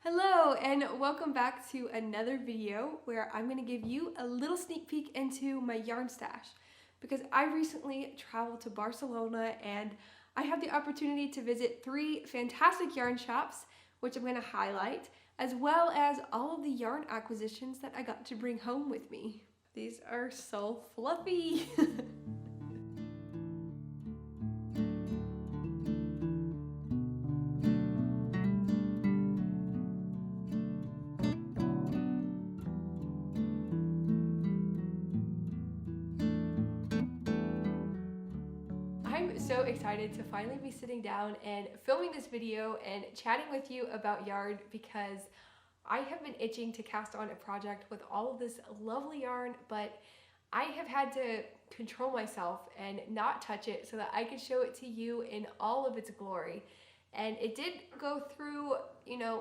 Hello and welcome back to another video where I'm going to give you a little sneak peek into my yarn stash because I recently traveled to Barcelona and I had the opportunity to visit 3 fantastic yarn shops, which I'm going to highlight, as well as all of the yarn acquisitions that I got to bring home with me. These are so fluffy. I'm so excited to finally be sitting down and filming this video and chatting with you about yarn because I have been itching to cast on a project with all of this lovely yarn, but I have had to control myself and not touch it so that I could show it to you in all of its glory. And it did go through,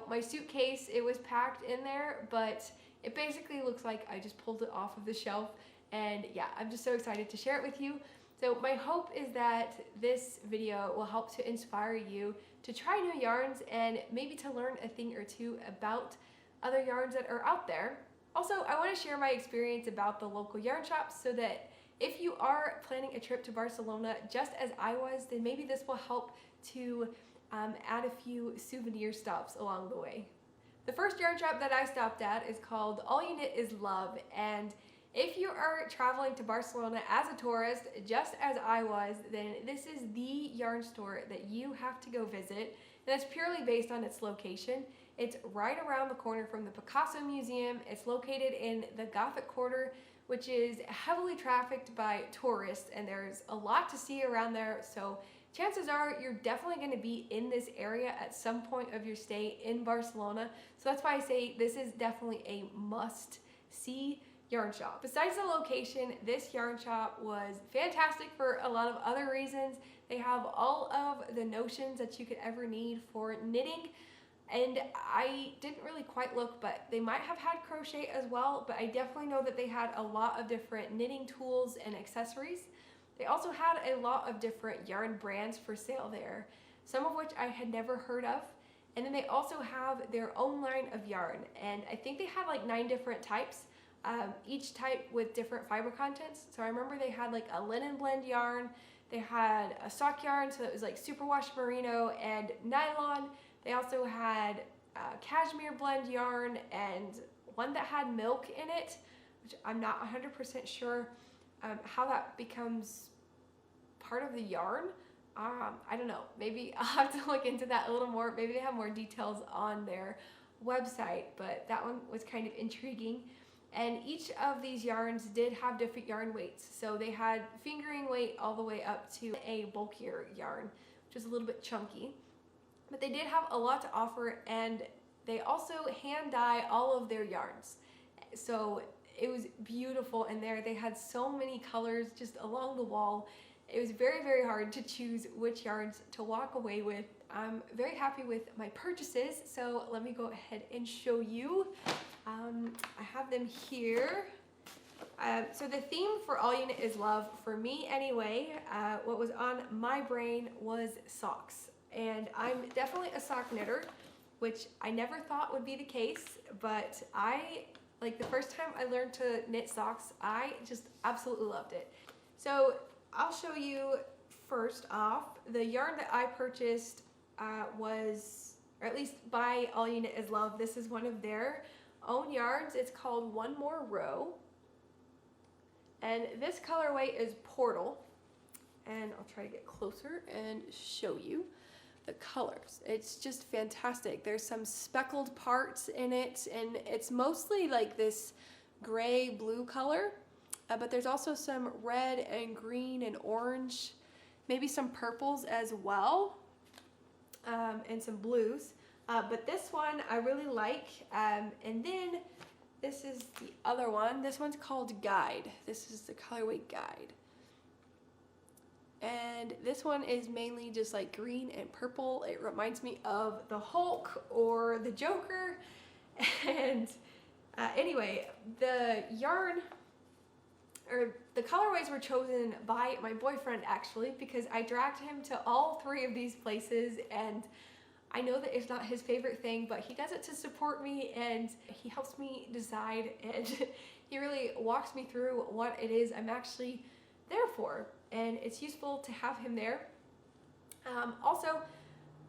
my suitcase. It was packed in there, but it basically looks like I just pulled it off of the shelf. And yeah, I'm just so excited to share it with you. So my hope is that this video will help to inspire you to try new yarns and maybe to learn a thing or two about other yarns that are out there. Also, I want to share my experience about the local yarn shops so that if you are planning a trip to Barcelona just as I was, then maybe this will help to add a few souvenir stops along the way. The first yarn shop that I stopped at is called All You Knit Is Love, and if you are traveling to Barcelona as a tourist, just as I was, then this is the yarn store that you have to go visit, and that's purely based on its location. It's right around the corner from the Picasso Museum. It's located in the Gothic Quarter, which is heavily trafficked by tourists, and there's a lot to see around there, so chances are you're definitely going to be in this area at some point of your stay in Barcelona. So that's why I say this is definitely a must-see yarn shop. Besides the location, this yarn shop was fantastic for a lot of other reasons. They have all of the notions that you could ever need for knitting, and I didn't really quite look, but they might have had crochet as well, but I definitely know that they had a lot of different knitting tools and accessories. They also had a lot of different yarn brands for sale there, some of which I had never heard of. And then they also have their own line of yarn, and I think they had like 9 different types. Each type with different fiber contents. So I remember they had like a linen blend yarn, they had a sock yarn, so it was like superwash merino and nylon. They also had cashmere blend yarn and one that had milk in it, which I'm not 100% sure how that becomes part of the yarn. I don't know, maybe I'll have to look into that a little more. Maybe they have more details on their website, but that one was kind of intriguing. And each of these yarns did have different yarn weights. So they had fingering weight all the way up to a bulkier yarn, which is a little bit chunky. But they did have a lot to offer, and they also hand dye all of their yarns. So it was beautiful in there. They had so many colors just along the wall. It was very, very hard to choose which yarns to walk away with. I'm very happy with my purchases, so let me go ahead and show you. I have them here. So the theme for All You Knit Is Love, for me anyway, what was on my brain was socks. And I'm definitely a sock knitter, which I never thought would be the case, but the first time I learned to knit socks, I just absolutely loved it. So I'll show you first off, the yarn that I purchased was, or at least by All You Knit Is Love, this is one of their own yarns. It's called One More Row, and this colorway is Portal, and I'll try to get closer and show you the colors. It's just fantastic. There's some speckled parts in it, and it's mostly like this gray blue color, but there's also some red and green and orange, maybe some purples as well, and some blues. But this one I really like, and then this is the other one. This one's called Guide. This is the colorway Guide. And this one is mainly just like green and purple. It reminds me of the Hulk or the Joker. And anyway, the yarn, or the colorways were chosen by my boyfriend actually, because I dragged him to all 3 of these places, and I know that it's not his favorite thing, but he does it to support me and he helps me decide, and he really walks me through what it is I'm actually there for, and it's useful to have him there. Also,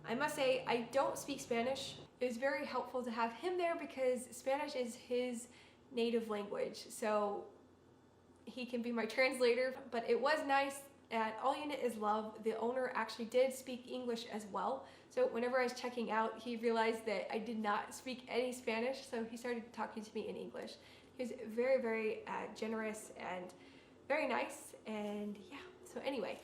I must say, I don't speak Spanish. It was very helpful to have him there because Spanish is his native language, so he can be my translator. But it was nice at All You Knit Is Love, the owner actually did speak English as well. So whenever I was checking out, he realized that I did not speak any Spanish, so he started talking to me in English. He was very, very generous and very nice, and yeah. So anyway,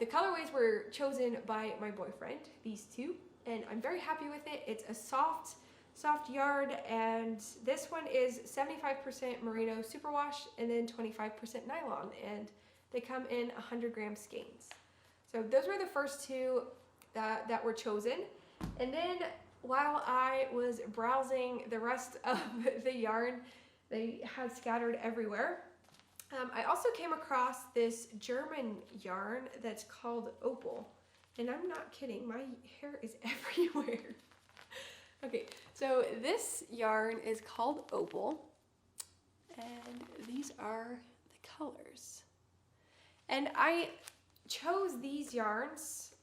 the colorways were chosen by my boyfriend, these two, and I'm very happy with it. It's a soft yarn, and this one is 75% merino superwash and then 25% nylon, and they come in 100 gram skeins. So those were the first two that were chosen. And then while I was browsing the rest of the yarn, they had scattered everywhere. I also came across this German yarn that's called Opal. And I'm not kidding, my hair is everywhere. Okay, so this yarn is called Opal, and these are the colors. And I chose these yarns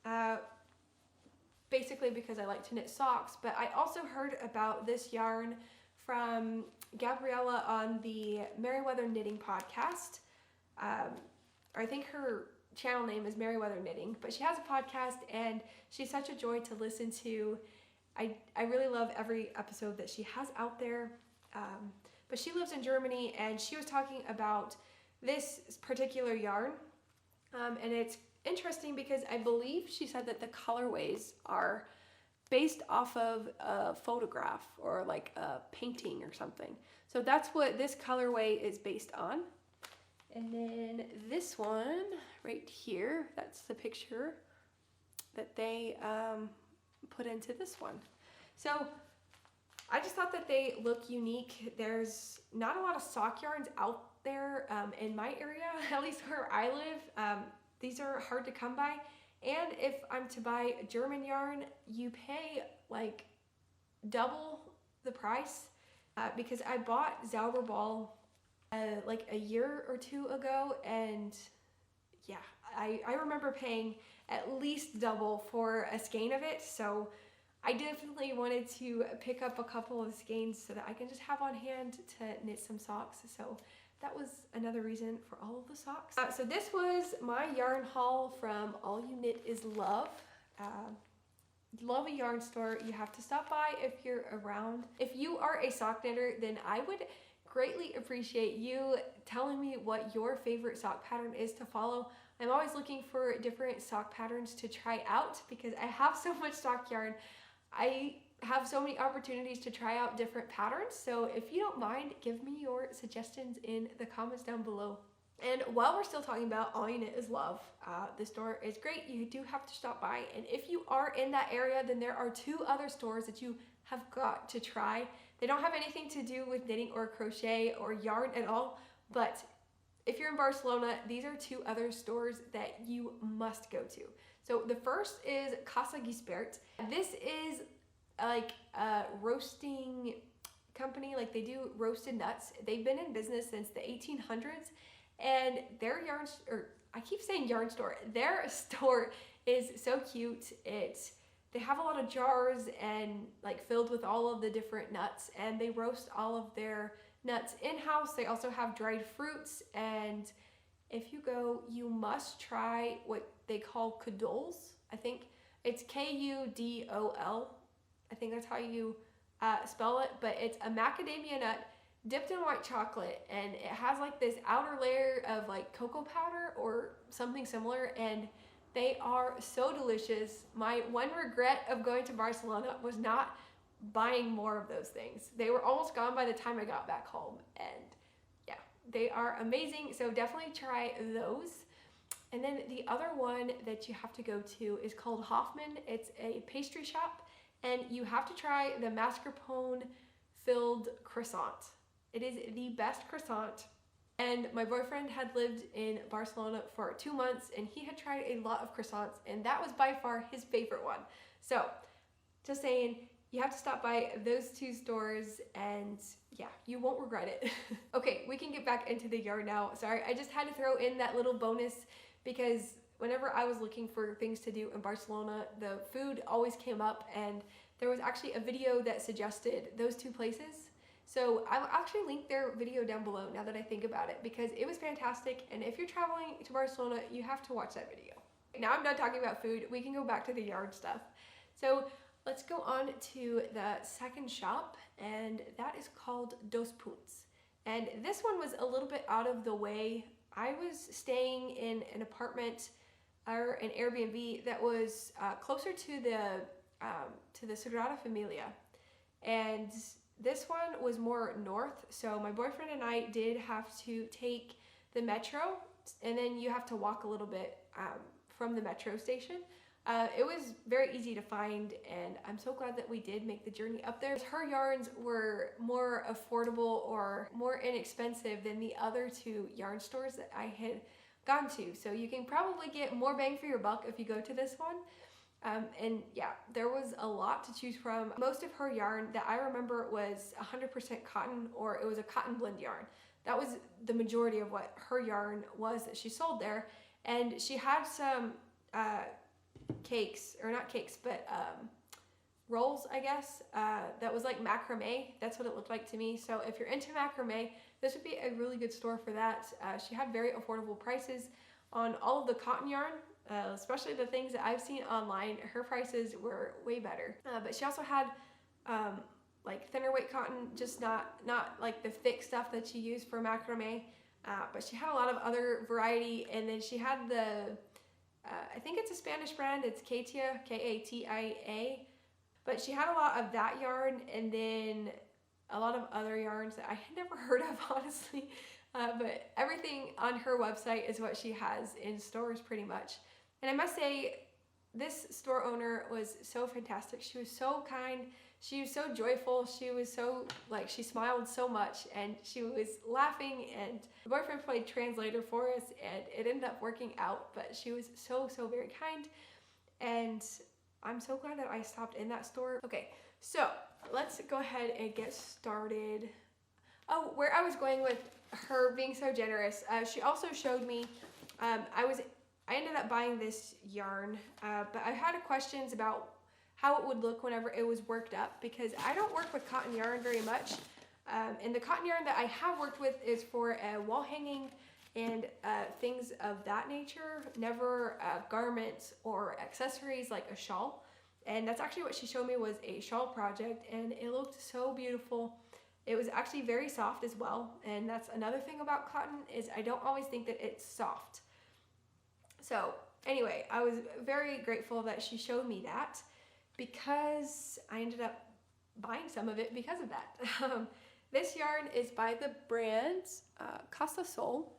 basically because I like to knit socks, but I also heard about this yarn from Gabriella on the Merriweather Knitting podcast. I think her channel name is Merriweather Knitting, but she has a podcast and she's such a joy to listen to. I really love every episode that she has out there. But she lives in Germany, and she was talking about this particular yarn. And it's interesting because I believe she said that the colorways are based off of a photograph or like a painting or something. So that's what this colorway is based on. And then this one right here, that's the picture that they put into this one. So I just thought that they look unique. There's not a lot of sock yarns out there in my area, at least where I live. These are hard to come by. And if I'm to buy German yarn, you pay like double the price because I bought Zauberball like a year or two ago, and yeah, I remember paying at least double for a skein of it. So I definitely wanted to pick up a couple of skeins so that I can just have on hand to knit some socks. So that was another reason for all of the socks. So this was my yarn haul from All You Knit Is Love. Love a yarn store. You have to stop by if you're around. If you are a sock knitter, then I would greatly appreciate you telling me what your favorite sock pattern is to follow. I'm always looking for different sock patterns to try out because I have so much sock yarn. I have so many opportunities to try out different patterns. So if you don't mind, give me your suggestions in the comments down below. And while we're still talking about All You Knit Is Love, the store is great. You do have to stop by. And if you are in that area, then there are two other stores that you have got to try. They don't have anything to do with knitting or crochet or yarn at all, but if you're in Barcelona, these are two other stores that you must go to. So the first is Casa Gispert. This is like a roasting company, like they do roasted nuts. They've been in business since the 1800s, and their yarn, or I keep saying yarn store, their store is so cute. They have a lot of jars and like filled with all of the different nuts, and they roast all of their nuts in-house. They also have dried fruits, and if you go, you must try what they call kudols. I think it's K-U-D-O-L. I think that's how you spell it, but it's a macadamia nut dipped in white chocolate, and it has like this outer layer of like cocoa powder or something similar, and they are so delicious. My one regret of going to Barcelona was not buying more of those things. They were almost gone by the time I got back home, and yeah, they are amazing. So definitely try those. And then the other one that you have to go to is called Hoffman. It's a pastry shop, and you have to try the mascarpone filled croissant. It is the best croissant. And my boyfriend had lived in Barcelona for 2 months, and he had tried a lot of croissants, and that was by far his favorite one. So Just saying, you have to stop by those two stores and yeah, you won't regret it. Okay, we can get back into the yard now. Sorry, I just had to throw in that little bonus because whenever I was looking for things to do in Barcelona, the food always came up, and there was actually a video that suggested those two places. So I'll actually link their video down below now that I think about it, because it was fantastic, and if you're traveling to Barcelona, you have to watch that video. Now I'm done talking about food, we can go back to the yard stuff. So let's go on to the second shop, and that is called Dos Punts. And this one was a little bit out of the way. I was staying in an apartment or an Airbnb that was closer to the Sagrada Familia, and this one was more north. So my boyfriend and I did have to take the metro, and then you have to walk a little bit from the metro station. It was very easy to find, and I'm so glad that we did make the journey up there. Her yarns were more affordable or more inexpensive than the other two yarn stores that I had gone to. So you can probably get more bang for your buck if you go to this one. And yeah, there was a lot to choose from. Most of her yarn that I remember was 100% cotton, or it was a cotton blend yarn. That was the majority of what her yarn was that she sold there. And she had some cakes, or not cakes, but rolls, I guess, that was like macrame. That's what it looked like to me. So if you're into macrame, this would be a really good store for that. She had very affordable prices on all of the cotton yarn, especially the things that I've seen online. Her prices were way better. But she also had like thinner weight cotton, just not like the thick stuff that she used for macrame. But she had a lot of other variety, and then she had the I think it's a Spanish brand, it's Katia, K-A-T-I-A, but she had a lot of that yarn, and then a lot of other yarns that I had never heard of, honestly, but everything on her website is what she has in stores pretty much. And I must say, this store owner was so fantastic. She was so kind, she was so joyful, she was so, like, she smiled so much, and she was laughing, and the boyfriend played translator for us, and it ended up working out. But she was so very kind, and I'm so glad that I stopped in that store. Okay, so let's go ahead and get started. Oh, where I was going with her being so generous, she also showed me, I ended up buying this yarn, but I had questions about how it would look whenever it was worked up, because I don't work with cotton yarn very much. And the cotton yarn that I have worked with is for wall hanging and things of that nature, never garments or accessories like a shawl. And that's actually what she showed me, was a shawl project, and it looked so beautiful. It was actually very soft as well, and that's another thing about cotton, is I don't always think that it's soft. So anyway, I was very grateful that she showed me that, because I ended up buying some of it because of that. This yarn is by the brand Casa Sol,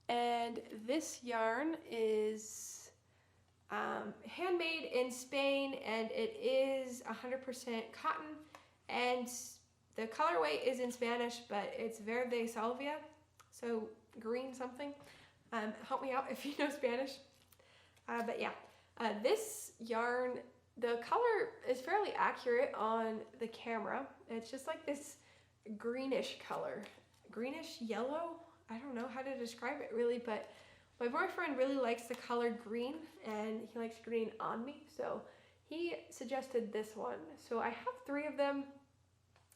and this yarn is handmade in Spain, and it is 100% cotton, and the colorway is in Spanish, but it's verde salvia, so green something. Help me out if you know Spanish. But yeah, this yarn, the color is fairly accurate on the camera. It's just like this greenish color, greenish yellow. I don't know how to describe it really, but my boyfriend really likes the color green, and he likes green on me, so he suggested this one. So I have 3 of them,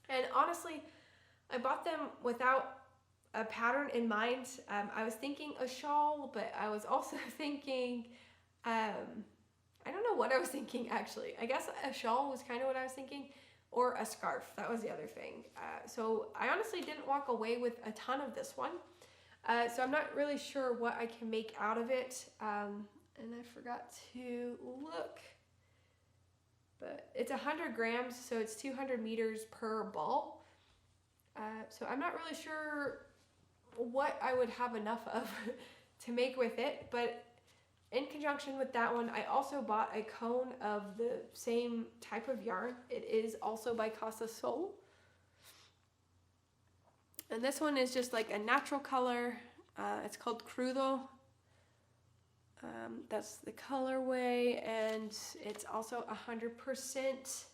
and honestly, I bought them without a pattern in mind. I was thinking a shawl, but I was also thinking, I don't know what I was thinking actually. I guess a shawl was kind of what I was thinking, or a scarf. That was the other thing. So I honestly didn't walk away with a ton of this one. So I'm not really sure what I can make out of it. And I forgot to look, but it's 100 grams, so it's 200 meters per ball. So I'm not really sure what I would have enough of to make with it, but in conjunction with that one, I also bought a cone of the same type of yarn. It is also by Casa Sol. And this one is just like a natural color. It's called crudo. That's the colorway, and it's also 100%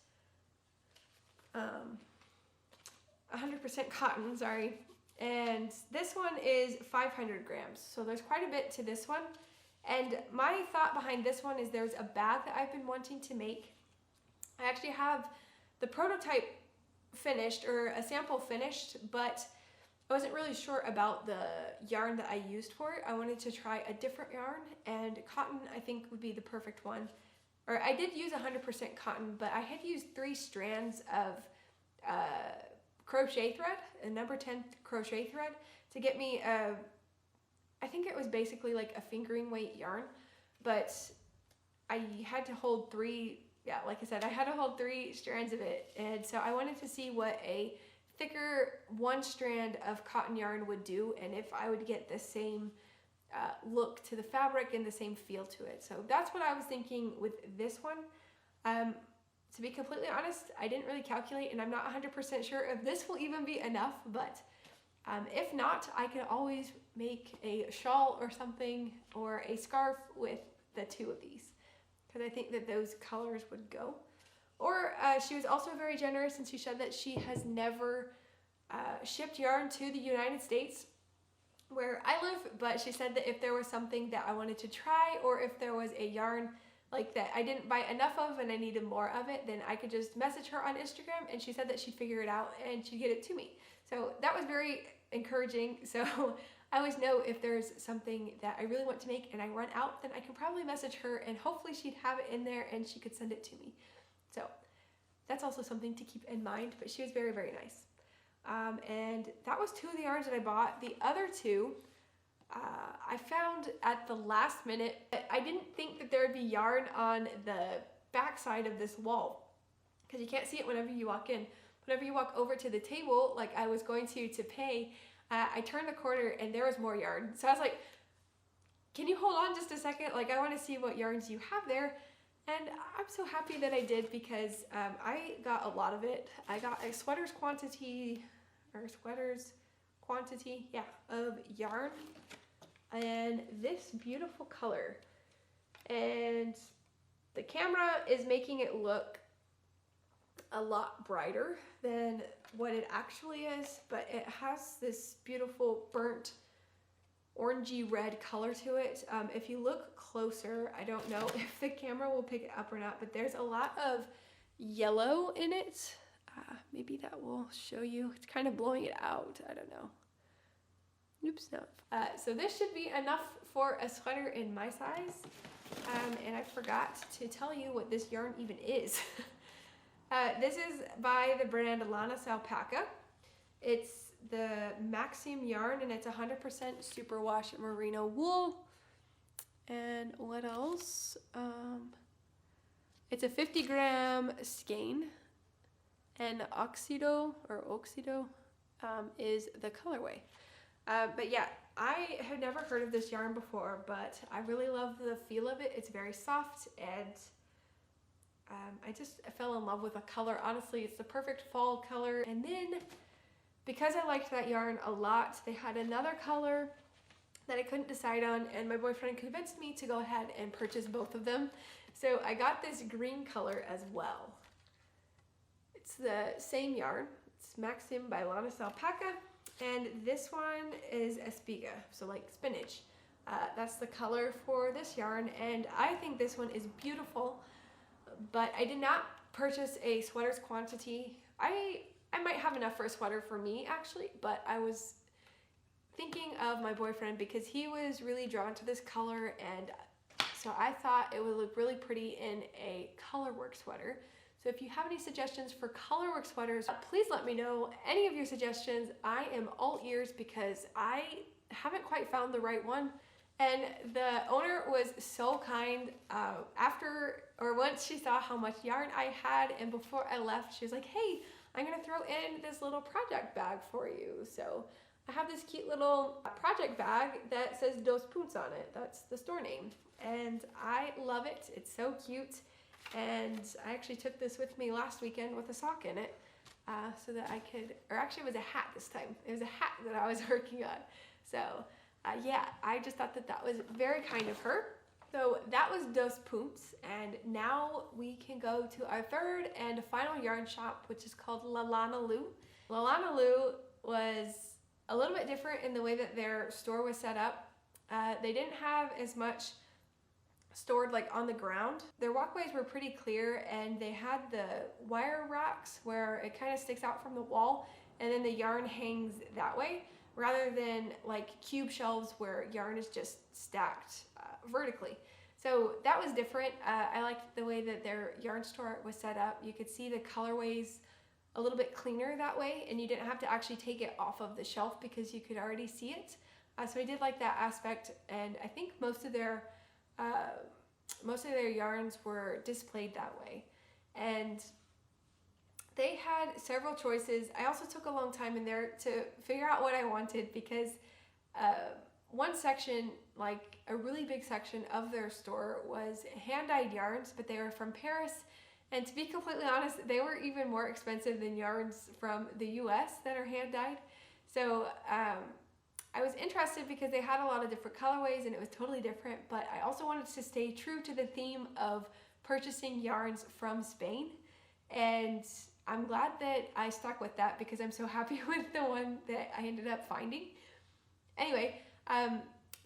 100% cotton, sorry. And this one is 500 grams, so there's quite a bit to this one. And my thought behind this one is there's a bag that I've been wanting to make. I actually have the prototype finished, or a sample finished, but I wasn't really sure about the yarn that I used for it. I wanted to try a different yarn, and cotton I think would be the perfect one. Or I did use 100% cotton, but I had used 3 strands of crochet thread, a number 10 crochet thread, to get me I think it was basically like a fingering weight yarn, but I had to hold 3, yeah, like I said, I had to hold 3 strands of it. And so I wanted to see what a thicker 1 strand of cotton yarn would do, and if I would get the same look to the fabric and the same feel to it. So that's what I was thinking with this one. To be completely honest, I didn't really calculate, and I'm not 100% sure if this will even be enough, but if not, I could always make a shawl or something, or a scarf with the 2 of these, because I think that those colors would go. Or she was also very generous, and she said that she has never shipped yarn to the United States where I live, but she said that if there was something that I wanted to try, or if there was a yarn like that I didn't buy enough of and I needed more of it, then I could just message her on Instagram, and she said that she'd figure it out and she'd get it to me. So that was very encouraging. So I always know if there's something that I really want to make and I run out, then I can probably message her, and hopefully she'd have it in there and she could send it to me. So that's also something to keep in mind, but she was very, very nice. And that was 2 of the yarns that I bought. The other 2, I found at the last minute. I didn't think that there would be yarn on the back side of this wall, because you can't see it whenever you walk in. Whenever you walk over to the table, like I was going to pay, I turned the corner and there was more yarn. So I was like, can you hold on just a second? Like, I want to see what yarns you have there. And I'm so happy that I did, because I got a lot of it. I got a sweaters quantity of yarn, and this beautiful color. And the camera is making it look a lot brighter than what it actually is, but it has this beautiful burnt orangey red color to it. If you look closer, I don't know if the camera will pick it up or not, but there's a lot of yellow in it. Maybe that will show you. It's kind of blowing it out. I don't know. Oops, no. So this should be enough for a sweater in my size. And I forgot to tell you what this yarn even is. This is by the brand Lalanalu. It's the Maxim yarn, and it's 100% superwash merino wool. And what else? It's a 50-gram skein, and Oxido is the colorway. But yeah, I had never heard of this yarn before, but I really love the feel of it. It's very soft, and I just fell in love with the color. Honestly, it's the perfect fall color. And then, because I liked that yarn a lot, they had another color that I couldn't decide on, and my boyfriend convinced me to go ahead and purchase both of them. So I got this green color as well. It's the same yarn. It's Maxim by Lalanalu, and this one is espiga, so like spinach. That's the color for this yarn, and I think this one is beautiful, but I did not purchase a sweaters quantity. I might have enough for a sweater for me, actually, but I was thinking of my boyfriend because he was really drawn to this color, and so I thought it would look really pretty in a colorwork sweater. So if you have any suggestions for colorwork sweaters, please let me know. Any of your suggestions, I am all ears, because I haven't quite found the right one. And the owner was so kind. Once she saw how much yarn I had, and before I left, she was like, hey, I'm gonna throw in this little project bag for you. So I have this cute little project bag that says Dos Punts on it. That's the store name. And I love it. It's so cute. And I actually took this with me last weekend with a sock in it, so that I could, or actually it was a hat this time. It was a hat that I was working on. So yeah, I just thought that that was very kind of her. So that was Dos Punts, and now we can go to our third and final yarn shop, which is called Lalanalu. Lalanalu was a little bit different in the way that their store was set up. They didn't have as much stored like on the ground. Their walkways were pretty clear, and they had the wire racks where it kind of sticks out from the wall, and then the yarn hangs that way, rather than like cube shelves where yarn is just stacked vertically. So that was different. I liked the way that their yarn store was set up. You could see the colorways a little bit cleaner that way, and you didn't have to actually take it off of the shelf because you could already see it. So I did like that aspect, and I think most of their yarns were displayed that way. And they had several choices. I also took a long time in there to figure out what I wanted, because one section, like a really big section of their store, was hand-dyed yarns, but they were from Paris. And to be completely honest, they were even more expensive than yarns from the US that are hand-dyed. So I was interested because they had a lot of different colorways and it was totally different, but I also wanted to stay true to the theme of purchasing yarns from Spain. And I'm glad that I stuck with that because I'm so happy with the one that I ended up finding. Anyway,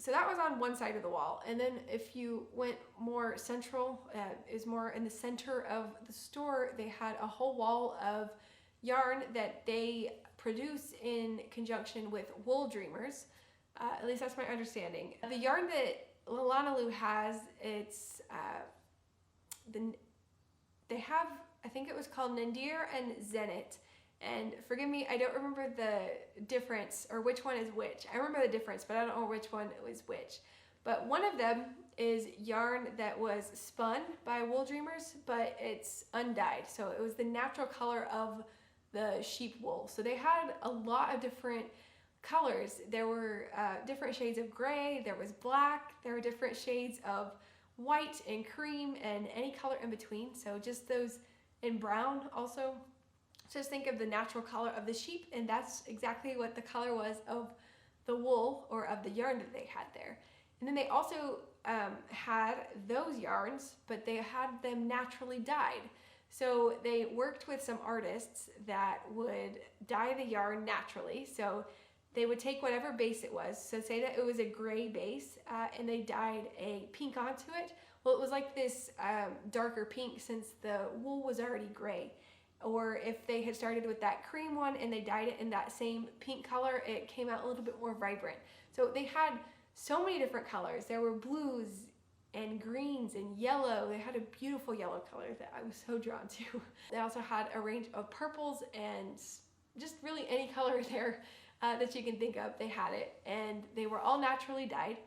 so that was on one side of the wall. And then if you went more central, is more in the center of the store, they had a whole wall of yarn that they produce in conjunction with Wool Dreamers. At least that's my understanding. The yarn that Lalanalu has, it's they have, I think it was called Nadir and Zenit. And forgive me, I don't remember the difference or which one is which. I remember the difference, but I don't know which one was which. But one of them is yarn that was spun by Wool Dreamers, but it's undyed. So it was the natural color of the sheep wool. So they had a lot of different colors. There were different shades of gray, there was black, there were different shades of white and cream and any color in between. So just those in brown also. Just think of the natural color of the sheep, and that's exactly what the color was of the wool or of the yarn that they had there. And then they also had those yarns, but they had them naturally dyed. So they worked with some artists that would dye the yarn naturally. So they would take whatever base it was. So say that it was a gray base and they dyed a pink onto it. Well, it was like this darker pink since the wool was already gray. Or if they had started with that cream one and they dyed it in that same pink color, it came out a little bit more vibrant. So they had so many different colors. There were blues and greens and yellow. They had a beautiful yellow color that I was so drawn to. They also had a range of purples and just really any color there that you can think of, they had it. And they were all naturally dyed.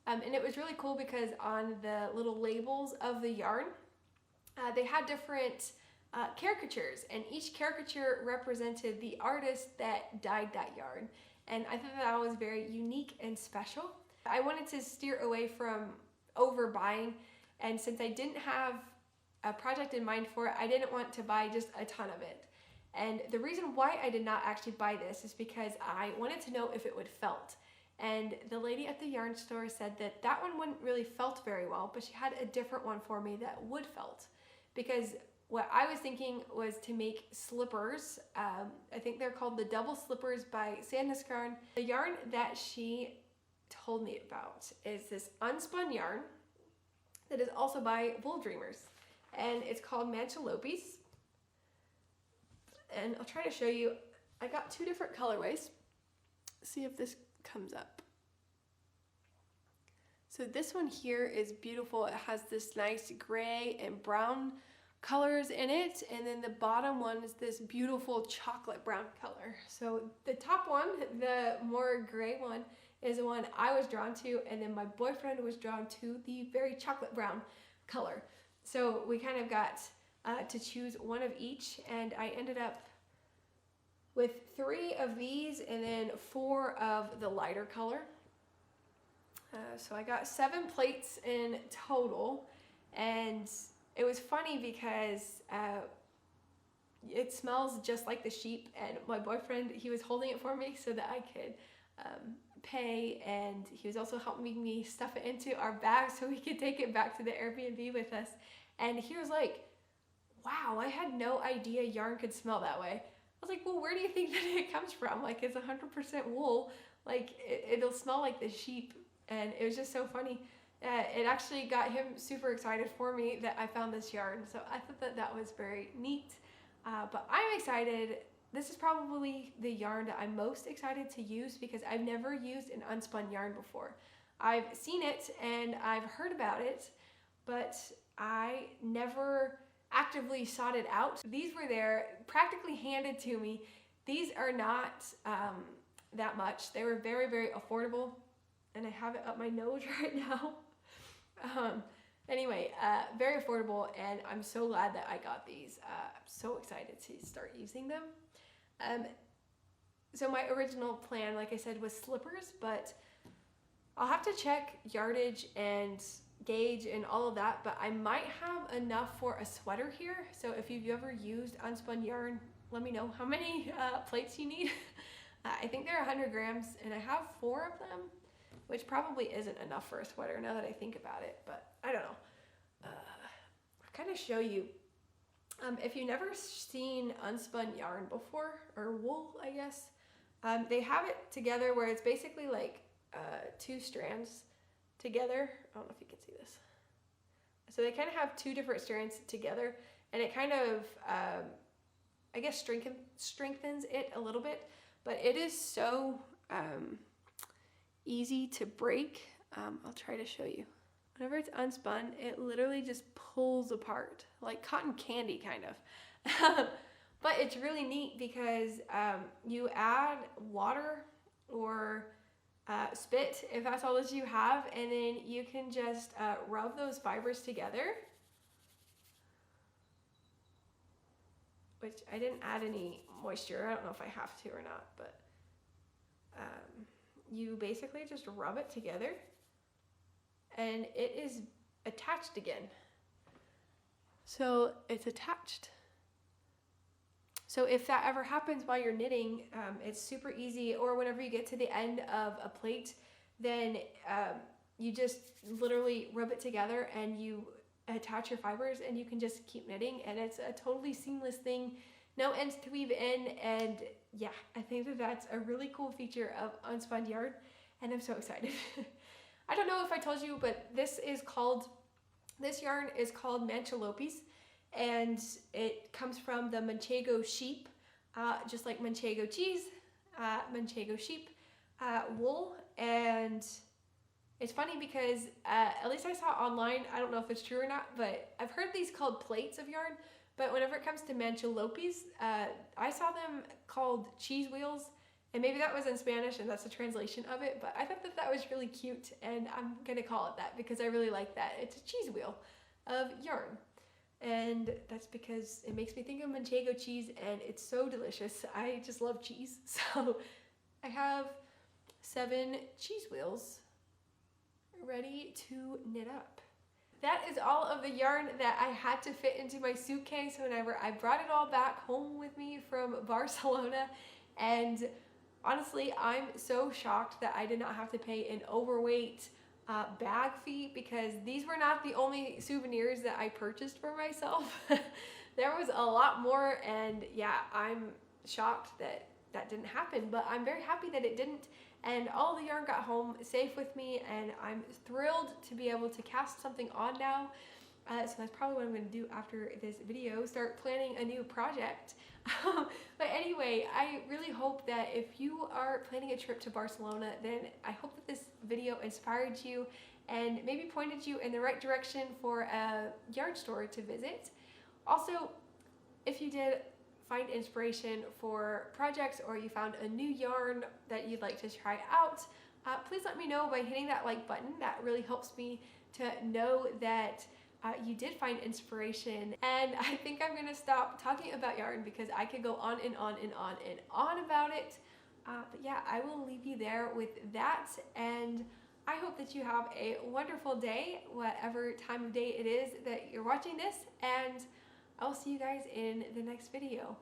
And it was really cool because on the little labels of the yarn, they had different caricatures, and each caricature represented the artist that dyed that yarn. And I thought that was very unique and special. I wanted to steer away from overbuying, and since I didn't have a project in mind for it, I didn't want to buy just a ton of it. And the reason why I did not actually buy this is because I wanted to know if it would felt. And the lady at the yarn store said that that one wouldn't really felt very well, but she had a different one for me that would felt. Because what I was thinking was to make slippers. I think they're called the double slippers by Sandnesgarn. The yarn that she told me about is this unspun yarn that is also by Wool Dreamers, and it's called Manchalopes. And I'll try to show you. I got two different colorways. See if this comes up. So this one here is beautiful. It has this nice gray and brown colors in it, and then the bottom one is this beautiful chocolate brown color. So the top one, the more gray one, is the one I was drawn to, and then my boyfriend was drawn to the very chocolate brown color. So we kind of got to choose one of each, and I ended up with 3 of these and then 4 of the lighter color. So I got 7 plates in total, and it was funny because it smells just like the sheep, and my boyfriend, he was holding it for me so that I could pay, and he was also helping me stuff it into our bag so we could take it back to the Airbnb with us. And he was like, wow, I had no idea yarn could smell that way. I was like, well, where do you think that it comes from? Like, it's 100% wool. Like, it'll smell like the sheep. And it was just so funny. It actually got him super excited for me that I found this yarn. So I thought that that was very neat. But I'm excited. This is probably the yarn that I'm most excited to use because I've never used an unspun yarn before. I've seen it and I've heard about it, but I never actively sought it out. These were there, practically handed to me. These are not that much. They were very, very affordable, and I have it up my nose right now. Anyway, very affordable, and I'm so glad that I got these. I'm so excited to start using them. So my original plan, like I said, was slippers, but I'll have to check yardage and gauge and all of that, but I might have enough for a sweater here. So if you've ever used unspun yarn, let me know how many plates you need. I think they're 100 grams, and I have 4 of them, which probably isn't enough for a sweater now that I think about it, but I don't know. I'll kind of show you. If you've never seen unspun yarn before, or wool, I guess, they have it together where it's basically like 2 strands together. I don't know if you can see this. So they kind of have 2 different strands together, and it kind of, I guess, strengthens it a little bit, but it is so easy to break. I'll try to show you. Whenever it's unspun, it literally just pulls apart, like cotton candy kind of. But it's really neat because you add water or spit, if that's all that you have, and then you can just rub those fibers together. Which I didn't add any moisture. I don't know if I have to or not, but you basically just rub it together, and it is attached again. So it's attached. So if that ever happens while you're knitting, it's super easy, or whenever you get to the end of a plate, then you just literally rub it together and you attach your fibers, and you can just keep knitting, and it's a totally seamless thing. No ends to weave in, and yeah, I think that that's a really cool feature of unspun yarn, and I'm so excited. I don't know if I told you, but this yarn is called Manchalopes, and it comes from the Manchego sheep, just like Manchego cheese, Manchego sheep wool. And it's funny because at least I saw online, I don't know if it's true or not, but I've heard these called plates of yarn, but whenever it comes to Manchalopes, I saw them called cheese wheels, and maybe that was in Spanish and that's a translation of it, but I thought that that was really cute, and I'm gonna call it that because I really like that. It's a cheese wheel of yarn. And that's because it makes me think of Manchego cheese, and it's so delicious. I just love cheese. So I have 7 cheese wheels ready to knit up. That is all of the yarn that I had to fit into my suitcase whenever I brought it all back home with me from Barcelona. And honestly, I'm so shocked that I did not have to pay an overweight bag fee, because these were not the only souvenirs that I purchased for myself. There was a lot more, and yeah, I'm shocked that that didn't happen, but I'm very happy that it didn't, and all the yarn got home safe with me, and I'm thrilled to be able to cast something on now. So that's probably what I'm going to do after this video, start planning a new project. But anyway, I really hope that if you are planning a trip to Barcelona, then I hope that this video inspired you and maybe pointed you in the right direction for a yarn store to visit. Also, if you did find inspiration for projects, or you found a new yarn that you'd like to try out, please let me know by hitting that like button. That really helps me to know that you did find inspiration. And I think I'm gonna stop talking about yarn because I could go on and on and on and on about it. But yeah, I will leave you there with that, and I hope that you have a wonderful day, whatever time of day it is that you're watching this, and I'll see you guys in the next video.